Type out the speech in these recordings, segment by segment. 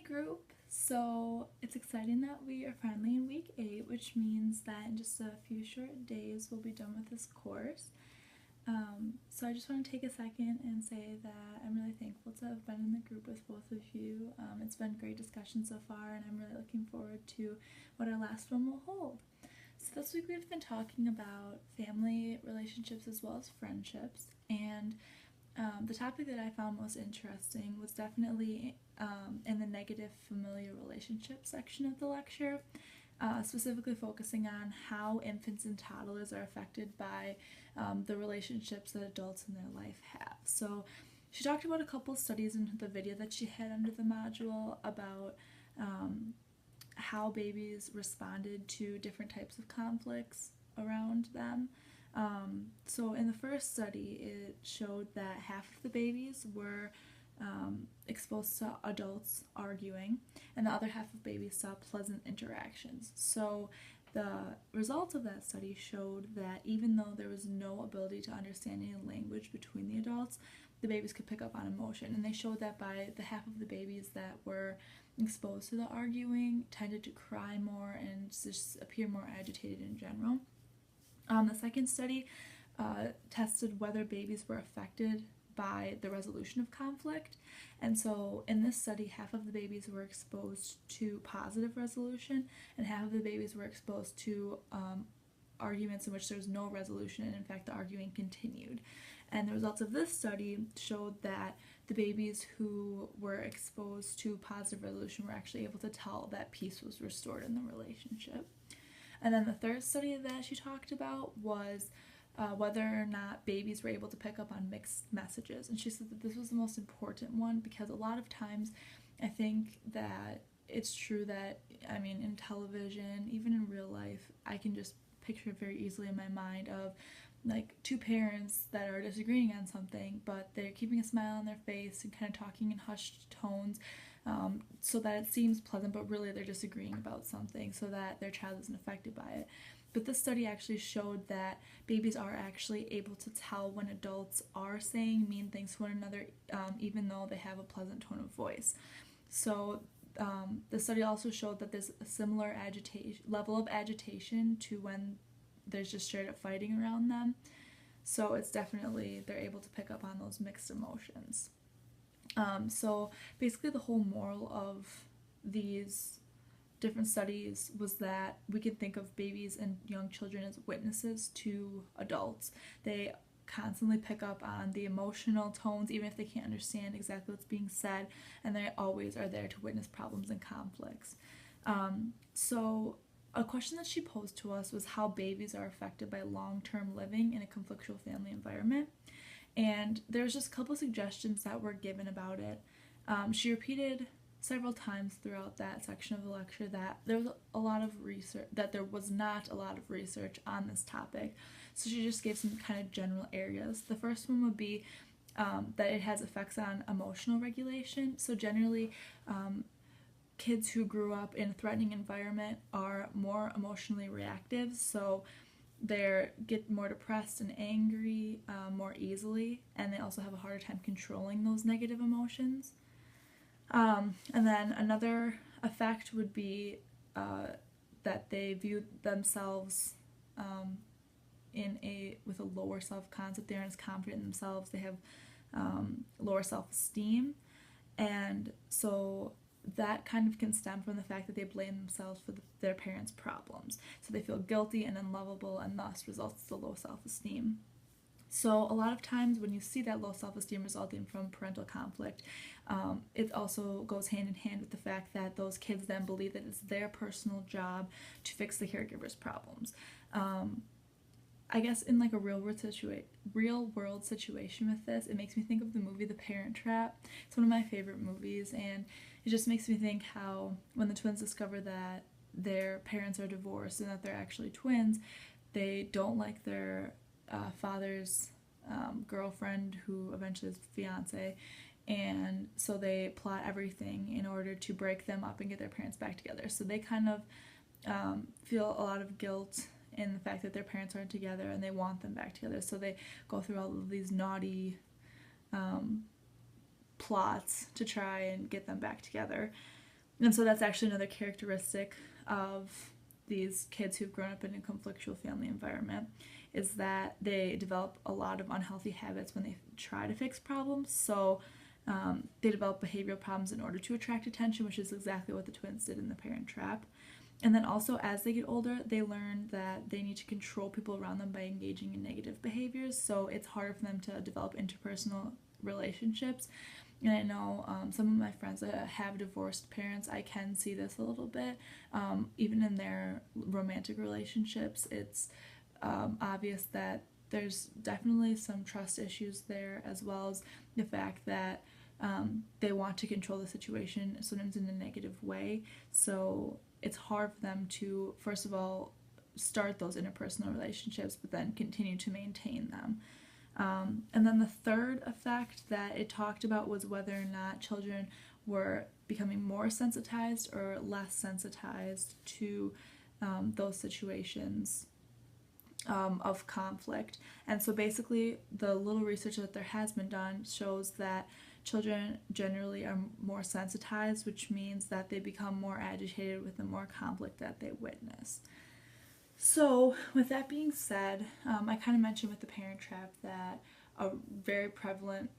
group. So it's exciting that we are finally in week 8, which means that in just a few short days we'll be done with this course. So I just want to take a second and say that I'm really thankful to have been in the group with both of you. It's been great discussion so far, and I'm really looking forward to what our last one will hold. So this week we've been talking about family relationships as well as friendships, and the topic that I found most interesting was definitely in the negative familiar relationship section of the lecture, specifically focusing on how infants and toddlers are affected by the relationships that adults in their life have. So she talked about a couple studies in the video that she had under the module about how babies responded to different types of conflicts around them. So in the first study, it showed that half of the babies were exposed to adults arguing, and the other half of babies saw pleasant interactions. So the results of that study showed that even though there was no ability to understand any language between the adults, the babies could pick up on emotion. And they showed that by the half of the babies that were exposed to the arguing tended to cry more and just appear more agitated in general. The second study tested whether babies were affected by the resolution of conflict, and so in this study half of the babies were exposed to positive resolution and half of the babies were exposed to arguments in which there was no resolution, and in fact the arguing continued. And the results of this study showed that the babies who were exposed to positive resolution were actually able to tell that peace was restored in the relationship. And then the third study that she talked about was whether or not babies were able to pick up on mixed messages. And she said that this was the most important one because a lot of times I think that it's true that, in television, even in real life, I can just picture it very easily in my mind of like two parents that are disagreeing on something, but they're keeping a smile on their face and kind of talking in hushed tones, so that it seems pleasant, but really they're disagreeing about something so that their child isn't affected by it. But this study actually showed that babies are actually able to tell when adults are saying mean things to one another, even though they have a pleasant tone of voice. So the study also showed that there's a similar level of agitation to when there's just straight up fighting around them. So it's definitely, they're able to pick up on those mixed emotions. So basically the whole moral of these different studies was that we can think of babies and young children as witnesses to adults. They constantly pick up on the emotional tones even if they can't understand exactly what's being said, and they always are there to witness problems and conflicts. So a question that she posed to us was how babies are affected by long-term living in a conflictual family environment. And there's just a couple suggestions that were given about it. She repeated several times throughout that section of the lecture that there was not a lot of research on this topic. So she just gave some kind of general areas. The first one would be that it has effects on emotional regulation. So generally, kids who grew up in a threatening environment are more emotionally reactive, so they get more depressed and angry more easily, and they also have a harder time controlling those negative emotions. And then another effect would be that they view themselves with a lower self-concept. They aren't as confident in themselves. They have lower self-esteem, and so that kind of can stem from the fact that they blame themselves for their parents' problems. So they feel guilty and unlovable, and thus results to low self-esteem. So a lot of times when you see that low self-esteem resulting from parental conflict, it also goes hand in hand with the fact that those kids then believe that it's their personal job to fix the caregiver's problems. I guess in like a real world situation with this, it makes me think of the movie The Parent Trap. It's one of my favorite movies, and it just makes me think how when the twins discover that their parents are divorced and that they're actually twins, they don't like their father's girlfriend, who eventually is fiance, and so they plot everything in order to break them up and get their parents back together. So they kind of feel a lot of guilt in the fact that their parents aren't together and they want them back together, so they go through all of these naughty plots to try and get them back together. And so that's actually another characteristic of these kids who've grown up in a conflictual family environment, is that they develop a lot of unhealthy habits when they try to fix problems. So they develop behavioral problems in order to attract attention, which is exactly what the twins did in The Parent Trap. And then also, as they get older, they learn that they need to control people around them by engaging in negative behaviors. So it's harder for them to develop interpersonal relationships. And I know some of my friends that have divorced parents, I can see this a little bit. Even in their romantic relationships, it's obvious that there's definitely some trust issues there, as well as the fact that they want to control the situation, sometimes in a negative way. So it's hard for them to, first of all, start those interpersonal relationships, but then continue to maintain them. And then the third effect that it talked about was whether or not children were becoming more sensitized or less sensitized to those situations of conflict. And so basically, the little research that there has been done shows that children generally are more sensitized, which means that they become more agitated with the more conflict that they witness. So, with that being said, I kind of mentioned with The Parent Trap that a very prevalent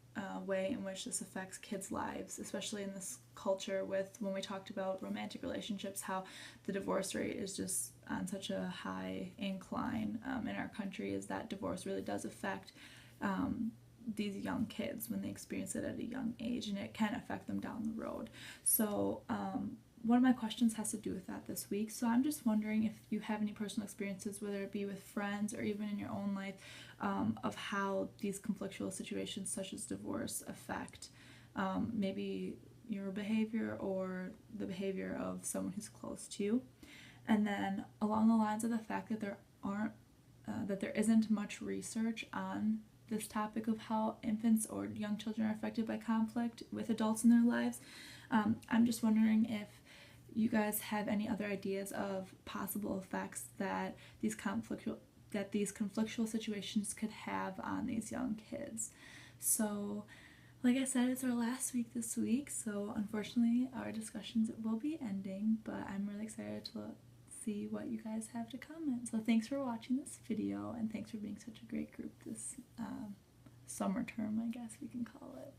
way in which this affects kids' lives, especially in this culture, with when we talked about romantic relationships, how the divorce rate is just on such a high incline in our country, is that divorce really does affect these young kids when they experience it at a young age, and it can affect them down the road. So one of my questions has to do with that this week. So I'm just wondering if you have any personal experiences, whether it be with friends or even in your own life, of how these conflictual situations such as divorce affect maybe your behavior or the behavior of someone who's close to you. And then along the lines of the fact that there isn't much research on this topic of how infants or young children are affected by conflict with adults in their lives, I'm just wondering if you guys have any other ideas of possible effects that these conflictual situations could have on these young kids. So, like I said, it's our last week this week, so unfortunately our discussions will be ending, but I'm really excited to see what you guys have to comment. So thanks for watching this video, and thanks for being such a great group this summer term, I guess we can call it.